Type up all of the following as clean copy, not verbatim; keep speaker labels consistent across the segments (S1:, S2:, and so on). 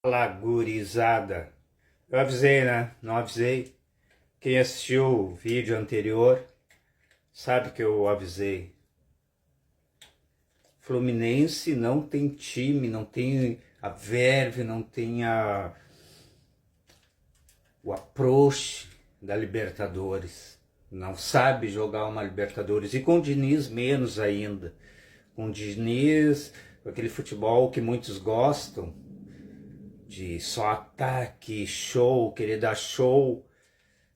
S1: Fala, gurizada. Eu avisei, né? Não avisei. Quem assistiu o vídeo anterior sabe que eu avisei. Fluminense não tem time, não tem a verve, não tem o approach da Libertadores. Não sabe jogar uma Libertadores. E com o Diniz menos ainda. Com o Diniz, com aquele futebol que muitos gostam, de só ataque, show, querer dar show,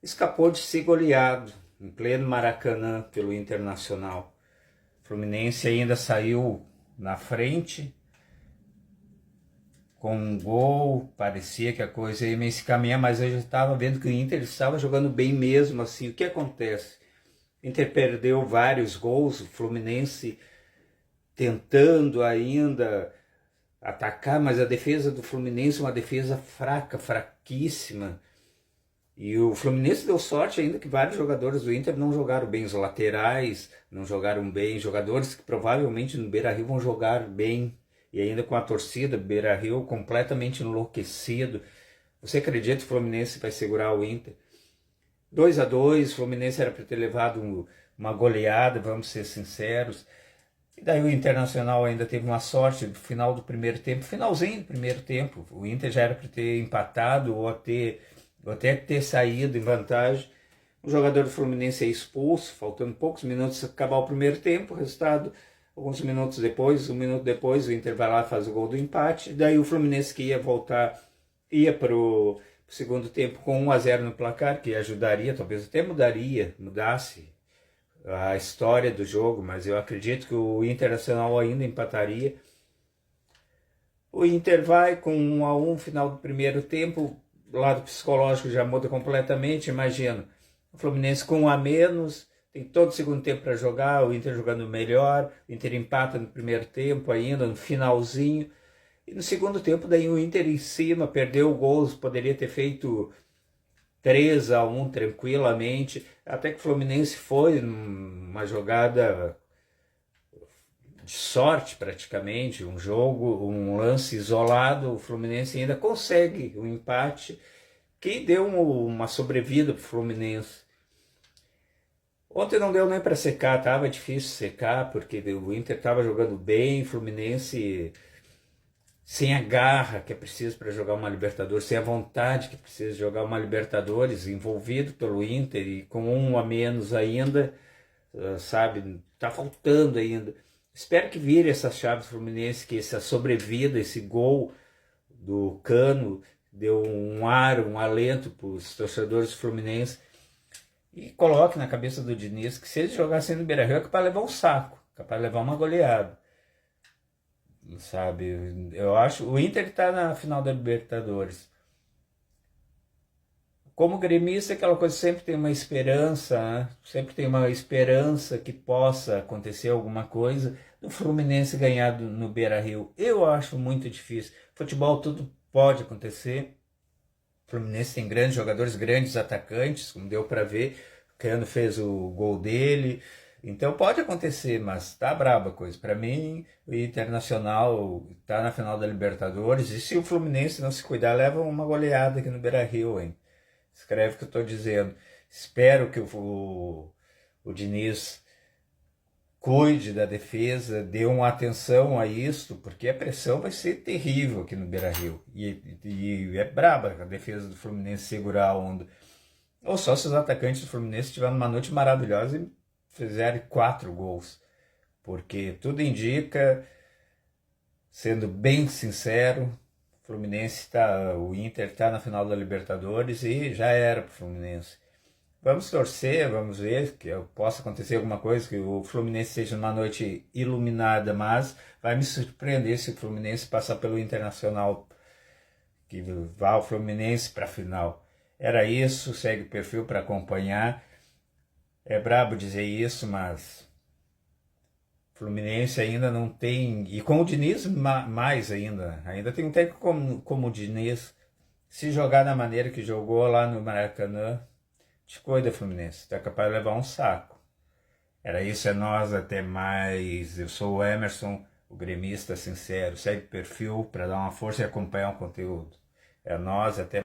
S1: escapou de ser goleado em pleno Maracanã pelo Internacional. O Fluminense ainda saiu na frente com um gol, parecia que a coisa ia meio se caminhar, mas eu já estava vendo que o Inter estava jogando bem mesmo assim. O que acontece? O Inter perdeu vários gols, o Fluminense tentando ainda atacar, mas a defesa do Fluminense é uma defesa fraca, fraquíssima. E o Fluminense deu sorte ainda que vários jogadores do Inter não jogaram bem, os laterais não jogaram bem, jogadores que provavelmente no Beira-Rio vão jogar bem, e ainda com a torcida do Beira-Rio completamente enlouquecido. Você acredita que o Fluminense vai segurar o Inter? 2-2, o Fluminense era para ter levado uma goleada, vamos ser sinceros. E daí o Internacional ainda teve uma sorte no final do primeiro tempo, finalzinho do primeiro tempo. O Inter já era para ter empatado ou até ter saído em vantagem. O jogador do Fluminense é expulso, faltando poucos minutos para acabar o primeiro tempo. O resultado, alguns minutos depois, um minuto depois, o Inter vai lá e faz o gol do empate. Daí o Fluminense que ia voltar, ia para o segundo tempo com 1-0 no placar, que ajudaria, talvez até mudasse a história do jogo, mas eu acredito que o Internacional ainda empataria. O Inter vai com 1-1 final do primeiro tempo, o lado psicológico já muda completamente, imagina. O Fluminense com 1 a menos, tem todo o segundo tempo para jogar, o Inter jogando melhor, o Inter empata no primeiro tempo ainda, no finalzinho, e no segundo tempo daí o Inter em cima, perdeu gols, poderia ter feito 3-1 tranquilamente, até que o Fluminense foi uma jogada de sorte praticamente, um jogo, um lance isolado, o Fluminense ainda consegue um empate que deu uma sobrevida para o Fluminense. Ontem não deu nem para secar, estava difícil secar, porque o Inter estava jogando bem, o Fluminense sem a garra que é preciso para jogar uma Libertadores, sem a vontade que é preciso jogar uma Libertadores, envolvido pelo Inter e com 1 a menos ainda, sabe, tá faltando ainda. Espero que vire essa chave do Fluminense, que essa sobrevida, esse gol do Cano deu um ar, um alento para os torcedores do Fluminense, e coloque na cabeça do Diniz que se eles jogassem no Beira-Rio é capaz de levar um saco, capaz de levar uma goleada. Sabe, eu acho, o Inter está na final da Libertadores. Como gremista, aquela coisa sempre tem uma esperança, né? Sempre tem uma esperança que possa acontecer alguma coisa do Fluminense ganhar no Beira-Rio. Eu acho muito difícil. Futebol tudo pode acontecer. O Fluminense tem grandes jogadores, grandes atacantes, como deu para ver. O Cano fez o gol dele. Então pode acontecer, mas tá braba a coisa. Para mim, o Internacional tá na final da Libertadores. E se o Fluminense não se cuidar, leva uma goleada aqui no Beira-Rio, hein? Escreve o que eu estou dizendo. Espero que o Diniz cuide da defesa, dê uma atenção a isso, porque a pressão vai ser terrível aqui no Beira-Rio. E é braba a defesa do Fluminense segurar a onda. Ou só se os atacantes do Fluminense tiverem uma noite maravilhosa e fizerem 4 gols. Porque tudo indica, sendo bem sincero, o Inter está na final da Libertadores e já era para o Fluminense. Vamos torcer, vamos ver que possa acontecer alguma coisa, que o Fluminense seja uma noite iluminada, mas vai me surpreender se o Fluminense passar pelo Internacional, que vá o Fluminense para a final. Era isso, segue o perfil para acompanhar. É brabo dizer isso, mas Fluminense ainda não tem, e com o Diniz mais ainda tem um técnico como o Diniz, se jogar da maneira que jogou lá no Maracanã, te cuida, Fluminense, tá capaz de levar um saco. Era isso, é nós, até mais. Eu sou o Emerson, o gremista sincero. Segue o perfil para dar uma força e acompanhar o conteúdo. É nóis, até